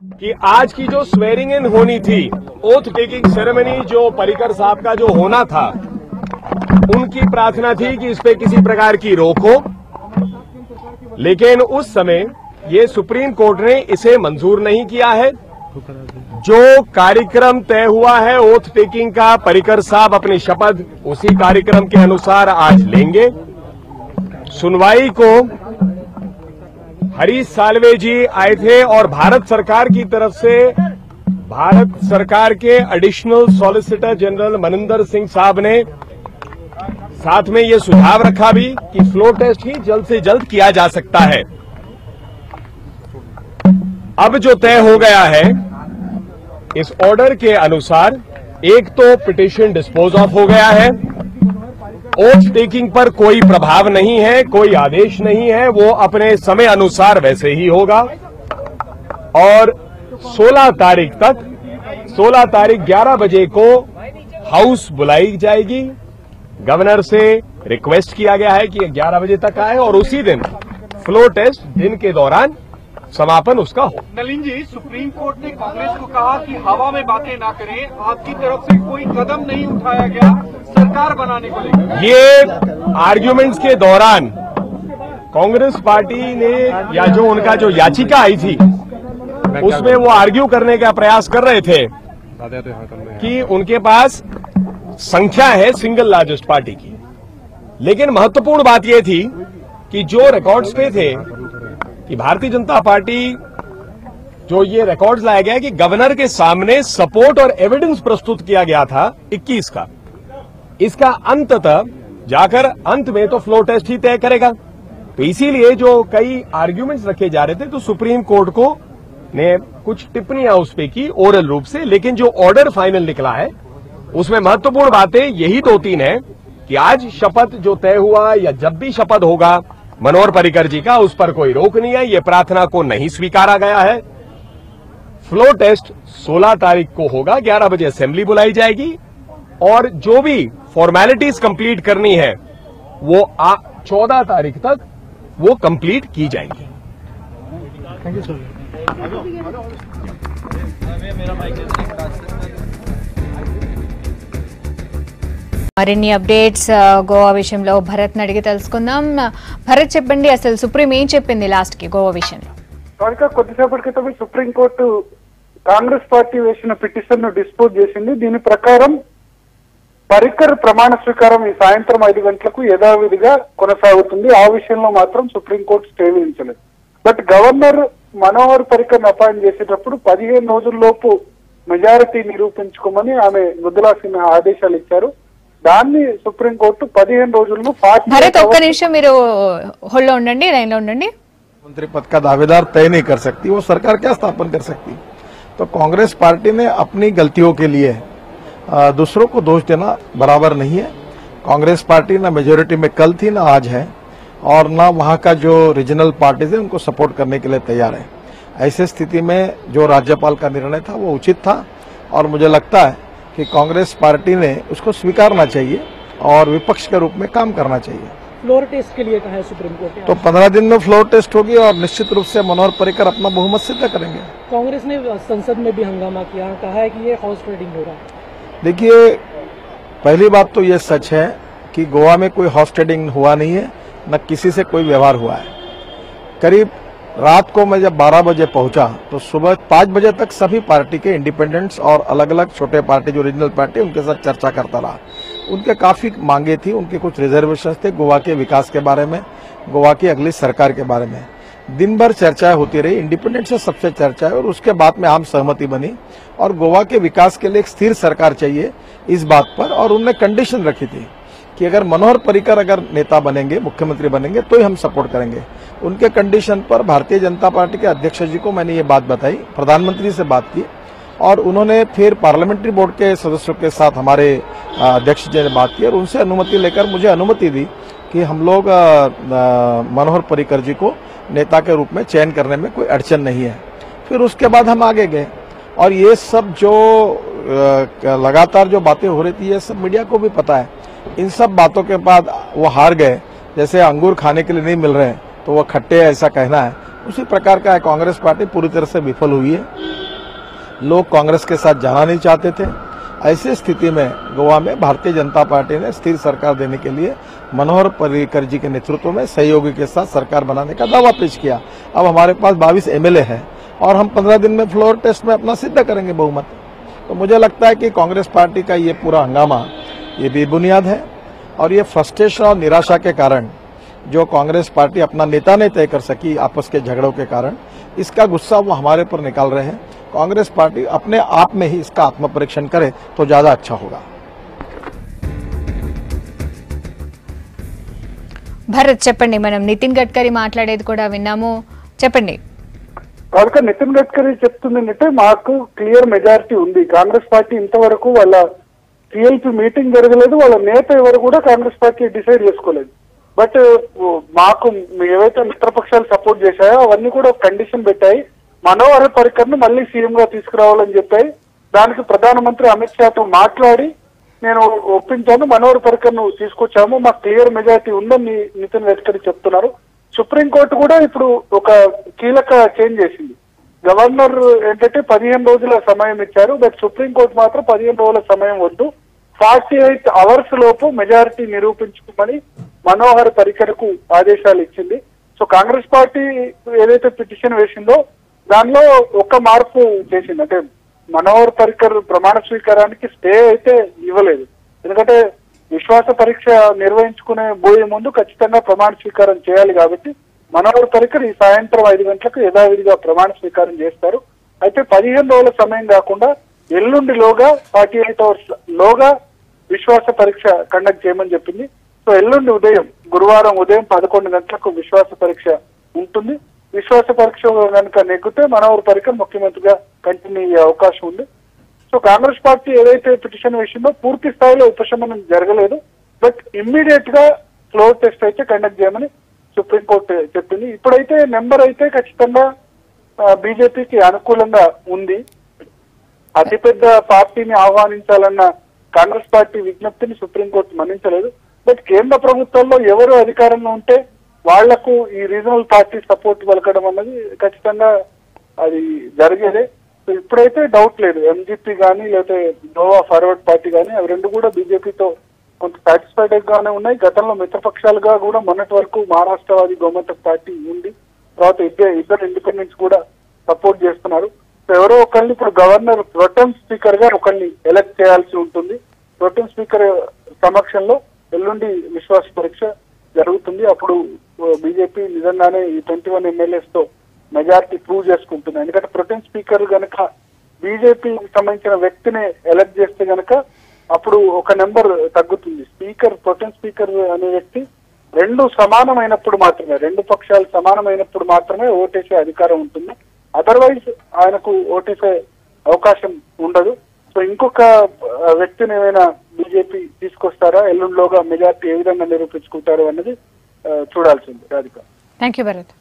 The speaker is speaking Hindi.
कि आज की जो स्वेरिंग इन होनी थी, ओथ टेकिंग सेरेमनी जो पर्रिकर साहब का जो होना था, उनकी प्रार्थना थी कि इस पे किसी प्रकार की रोक हो, लेकिन उस समय ये सुप्रीम कोर्ट ने इसे मंजूर नहीं किया है। जो कार्यक्रम तय हुआ है ओथ टेकिंग का, पर्रिकर साहब अपनी शपथ उसी कार्यक्रम के अनुसार आज लेंगे। सुनवाई को हरीश साल्वे जी आए थे और भारत सरकार की तरफ से भारत सरकार के additional solicitor general Maninder Singh साहब ने साथ में ये सुझाव रखा भी कि फ्लोर टेस्ट ही जल्द से जल्द किया जा सकता है। अब जो तय हो गया है इस ऑर्डर के अनुसार, एक तो पिटीशन डिस्पोज ऑफ हो गया है, ओथ टेकिंग पर कोई प्रभाव नहीं है, कोई आदेश नहीं है, वो अपने समय अनुसार वैसे ही होगा। और 16 तारीख 11 बजे को हाउस बुलाई जाएगी। गवर्नर से रिक्वेस्ट किया गया है कि 11 बजे तक आए और उसी दिन फ्लोर टेस्ट दिन के दौरान समापन उसका हो। नलिन जी, सुप्रीम कोर्ट ने कांग्रेस को कहा कि हवा में बातें ना करें, आपकी तरफ से कोई कदम नहीं उठाया गया सरकार बनाने को लेकर। ये आर्ग्यूमेंट्स के दौरान कांग्रेस पार्टी ने या जो उनका जो याचिका आई थी उसमें वो आर्ग्यू करने का प्रयास कर रहे थे कि उनके पास संख्या है सिंगल लार्जेस्ट पार्टी की, लेकिन महत्वपूर्ण बात यह थी कि जो रिकॉर्ड्स पे थे कि भारतीय जनता पार्टी जो ये रिकॉर्ड्स लाया गया कि गवर्नर के सामने सपोर्ट और एविडेंस प्रस्तुत किया गया था 21 का, इसका अंततः जाकर अंत में तो फ्लोर टेस्ट ही तय करेगा। तो इसीलिए जो कई आर्ग्यूमेंट्स रखे जा रहे थे तो सुप्रीम कोर्ट को ने कुछ टिप्पणियां उस पे की ओरल रूप से, लेकिन जो ऑर्डर फाइनल निकला है उसमें महत्वपूर्ण बातें यही 2-3 है कि आज शपथ जो तय हुआ या जब भी शपथ होगा मनोहर पर्रिकर जी का, उस पर कोई रोक नहीं है, ये प्रार्थना को नहीं स्वीकारा गया है। फ्लोर टेस्ट 16 तारीख को होगा, 11 बजे असेंबली बुलाई जाएगी और जो भी फॉर्मेलिटीज कंप्लीट करनी है वो 14 तारीख तक वो कंप्लीट की जाएंगी। Thank you sir. మరిన్ని అప్డేట్స్ గోవా విషయంలో భరత్ని అడిగి తెలుసుకుందాం. భరత్ చెప్పండి, అసలు సుప్రీం ఏం చెప్పింది లాస్ట్ కి గోవా విషయంలో? కొద్దిసేపటి క్రితమే సుప్రీంకోర్టు కాంగ్రెస్ పార్టీ వేసిన పిటిషన్ ను డిస్పోజ్ చేసింది. దీని ప్రకారం పర్రికర్ ప్రమాణ స్వీకారం ఈ సాయంత్రం 5 గంటలకు యథావిధిగా కొనసాగుతుంది. ఆ విషయంలో మాత్రం సుప్రీంకోర్టు స్టే విధించలేదు. But governor Manohar Parrikar appoint చేసేటప్పుడు 15 రోజుల్లోపు మెజారిటీ నిరూపించుకోమని ఆమె మృదులా సిన్హా ఆదేశాలు ఇచ్చారు. దాన్ని సుప్రీంకోర్టు 15 రోజుల్లో భరత్ ఒక్క నిమిషం మీరు హోల్డ్లో ఉండండి, లైన్లో ఉండండి. मंत्री पद का दावेदार तय नहीं कर सकती, वो सरकार क्या स्थापन कर सकती? तो कांग्रेस पार्टी ने अपनी गलतियों के लिए दूसरों को दोष देना बराबर नहीं है। कांग्रेस पार्टी ना मेजोरिटी में कल थी ना आज है, और ना वहां का जो रीजनल पार्टीज है उनको सपोर्ट करने के लिए तैयार है। ऐसे स्थिति में जो राज्यपाल का निर्णय था वो उचित था और मुझे लगता है कि कांग्रेस पार्टी ने उसको स्वीकारना चाहिए और विपक्ष के रूप में काम करना चाहिए। फ्लोर टेस्ट के लिए कहा है सुप्रीम कोर्ट ने, तो 15 दिन में फ्लोर टेस्ट होगी और निश्चित रूप से मनोहर पर्रिकर अपना बहुमत सिद्ध करेंगे। कांग्रेस ने संसद में भी हंगामा किया, कहा है कि ये हाउस ट्रेडिंग हो रहा है। देखिए, पहली बात तो ये सच है कि गोवा में कोई हाउस ट्रेडिंग हुआ नहीं है, न किसी से कोई व्यवहार हुआ है। करीब रात को मैं जब 12 बजे पहुंचा तो सुबह 5 बजे तक सभी पार्टी के इंडिपेंडेंट्स और अलग अलग छोटे पार्टी जो रीजनल पार्टी उनके साथ चर्चा करता रहा। उनके काफी मांगे थी, उनके कुछ रिजर्वेशन थे गोवा के विकास के बारे में, गोवा की अगली सरकार के बारे में। दिन भर चर्चाएं होती रही, इंडिपेंडेंट से सबसे चर्चा है और उसके बाद में आम सहमति बनी और गोवा के विकास के लिए एक स्थिर सरकार चाहिए इस बात पर। और उन्होंने कंडीशन रखी थी कि अगर मनोहर पर्रिकर अगर नेता बनेंगे, मुख्यमंत्री बनेंगे तो ही हम सपोर्ट करेंगे। उनके कंडीशन पर भारतीय जनता पार्टी के अध्यक्ष जी को मैंने ये बात बताई, प्रधानमंत्री से बात की और उन्होंने फिर पार्लियामेंट्री बोर्ड के सदस्यों के साथ हमारे अध्यक्ष जी ने बात की और उनसे अनुमति लेकर मुझे अनुमति दी कि हम लोग मनोहर पर्रिकर जी को नेता के रूप में चयन करने में कोई अड़चन नहीं है। फिर उसके बाद हम आगे गए और ये सब जो लगातार जो बातें हो रही थी ये सब मीडिया को भी पता है। इन सब बातों के बाद वो हार गए, जैसे अंगूर खाने के लिए नहीं मिल रहे हैं तो वो खट्टे ऐसा कहना है, उसी प्रकार का है। कांग्रेस पार्टी पूरी तरह से विफल हुई है लोग कांग्रेस के साथ जाना नहीं चाहते थे। ऐसी स्थिति में गोवा में भारतीय जनता पार्टी ने स्थिर सरकार देने के लिए मनोहर पर्रिकर जी के नेतृत्व में सहयोगी के साथ सरकार बनाने का दावा पेश किया। अब हमारे पास 22 एमएलए हैं और हम 15 दिन में फ्लोर टेस्ट में अपना सिद्ध करेंगे बहुमत। तो मुझे लगता है कि कांग्रेस पार्टी का ये पूरा हंगामा ये बेबुनियाद है और ये फ्रस्ट्रेशन और निराशा के कारण जो कांग्रेस पार्टी अपना नेता नहीं तय कर सकी आपस के झगड़ों के कारण, इसका गुस्सा वो हमारे पर निकाल रहे हैं। कांग्रेस पार्टी अपने आप में ही इसका आत्मपरीक्षण करे तो ज्यादा अच्छा होगा। భరత్ చెప్పండి, మనం నితిన్ గడ్కరీ మాట్లాడేది కూడా విన్నాము, చెప్పండి. కనుక నితిన్ గడ్కరీ చెప్తుంది అంటే మాకు క్లియర్ మెజారిటీ ఉంది. కాంగ్రెస్ పార్టీ ఇంతవరకు వాళ్ళ టీఎల్పీ మీటింగ్ జరగలేదు, వాళ్ళ నేత ఎవరు కూడా కాంగ్రెస్ పార్టీ డిసైడ్ చేసుకోలేదు. బట్ మాకు ఏవైతే మిత్రపక్షాలు సపోర్ట్ చేశాయో అవన్నీ కూడా కండిషన్ పెట్టాయి. మనోహర్ పర్రికర్ ను మళ్ళీ సీఎం గా తీసుకురావాలని చెప్పాయి. దానికి ప్రధానమంత్రి అమిత్ షాతో మాట్లాడి నేను ఒప్పించాను, మనోహర్ పర్రికర్ ను తీసుకొచ్చాము, మాకు క్లియర్ మెజారిటీ ఉందని నితిన్ గడ్కరీ చెప్తున్నారు. సుప్రీంకోర్టు కూడా ఇప్పుడు ఒక కీలక చేంజ్ చేసింది. గవర్నర్ ఏంటంటే 15 రోజుల సమయం ఇచ్చారు, బట్ సుప్రీంకోర్టు మాత్రం 15 రోజుల సమయం వద్దు, 48 అవర్స్ లోపు మెజారిటీ నిరూపించుకోమని మనోహర్ పర్రికర్ కు ఆదేశాలు ఇచ్చింది. సో కాంగ్రెస్ పార్టీ ఏదైతే పిటిషన్ వేసిందో దానిలో ఒక మార్పు చేసింది. అంటే మనోహర్ పర్రికర్ ప్రమాణ స్వీకారానికి స్టే అయితే ఇవ్వలేదు, ఎందుకంటే విశ్వాస పరీక్ష నిర్వహించుకునే పోయే ముందు ఖచ్చితంగా ప్రమాణ స్వీకారం చేయాలి కాబట్టి మనోహర్ పర్రికర్ ఈ సాయంత్రం 5 గంటలకు యథావిధిగా ప్రమాణ స్వీకారం చేస్తారు. అయితే 15 రోజుల సమయం కాకుండా ఎల్లుండిలోగా 48 అవర్స్ లోగా విశ్వాస పరీక్ష కండక్ట్ చేయమని చెప్పింది. సో ఎల్లుండి ఉదయం గురువారం ఉదయం 11 గంటలకు విశ్వాస పరీక్ష ఉంటుంది. విశ్వాస పరీక్ష కనుక నెగ్గితే మనోహర్ పర్రికర్ ముఖ్యమంత్రిగా కంటిన్యూ అయ్యే అవకాశం ఉంది. సో కాంగ్రెస్ పార్టీ ఏదైతే పిటిషన్ వేసిందో పూర్తి స్థాయిలో ఉపశమనం జరగలేదు, బట్ ఇమ్మీడియట్ గా ఫ్లోర్ టెస్ట్ అయితే కండక్ట్ చేయమని సుప్రీంకోర్టు చెప్పింది. ఇప్పుడైతే నెంబర్ అయితే ఖచ్చితంగా బీజేపీకి అనుకూలంగా ఉంది. అతిపెద్ద పార్టీని ఆహ్వానించాలన్న కాంగ్రెస్ పార్టీ విజ్ఞప్తిని సుప్రీంకోర్టు మన్నించలేదు. బట్ కేంద్ర ప్రభుత్వంలో ఎవరు అధికారంలో ఉంటే వాళ్లకు ఈ రీజనల్ పార్టీ సపోర్ట్ పలకడం అన్నది ఖచ్చితంగా అది జరిగేదే. సో ఇప్పుడైతే డౌట్ లేదు, ఎంజీపీ కానీ లేకపోతే గోవా ఫార్వర్డ్ పార్టీ కానీ అవి రెండు కూడా బీజేపీతో కొంత సాటిస్ఫైడ్ గానే ఉన్నాయి. గతంలో మిత్రపక్షాలుగా కూడా మొన్నటి వరకు మహారాష్ట్రవాది గోమంతక్ పార్టీ ఉంది, తర్వాత ఇద్దరు ఇండిపెండెంట్స్ కూడా సపోర్ట్ చేస్తున్నారు. సో ఎవరో ఒకరిని ఇప్పుడు గవర్నర్ ప్రొటెం స్పీకర్ గా ఒకరిని ఎలక్ట్ చేయాల్సి ఉంటుంది. ప్రొటెం స్పీకర్ సమక్షంలో ఎల్లుండి విశ్వాస పరీక్ష జరుగుతుంది. అప్పుడు బీజేపీ నిజంగానే ఈ 21 ఎమ్మెల్యేస్ తో మెజారిటీ ప్రూవ్ చేసుకుంటుంది. ఎందుకంటే ప్రొటెం స్పీకర్ గనక బీజేపీకి సంబంధించిన వ్యక్తిని ఎలక్ట్ చేస్తే గనక అప్పుడు ఒక నెంబర్ తగ్గుతుంది. స్పీకర్ ప్రొటెం స్పీకర్ అనే వ్యక్తి రెండు సమానమైనప్పుడు మాత్రమే, రెండు పక్షాలు సమానమైనప్పుడు మాత్రమే ఓటేసే అధికారం ఉంటుంది. అదర్వైజ్ ఆయనకు ఓటేసే అవకాశం ఉండదు. సో ఇంకొక వ్యక్తిని ఏమైనా బీజేపీ తీసుకొస్తారా, ఎల్లుండిలోగా మెజార్టీ ఏ విధంగా నిరూపించుకుంటారు అన్నది చూడాల్సింది. రాధిక. Thank you Bharat.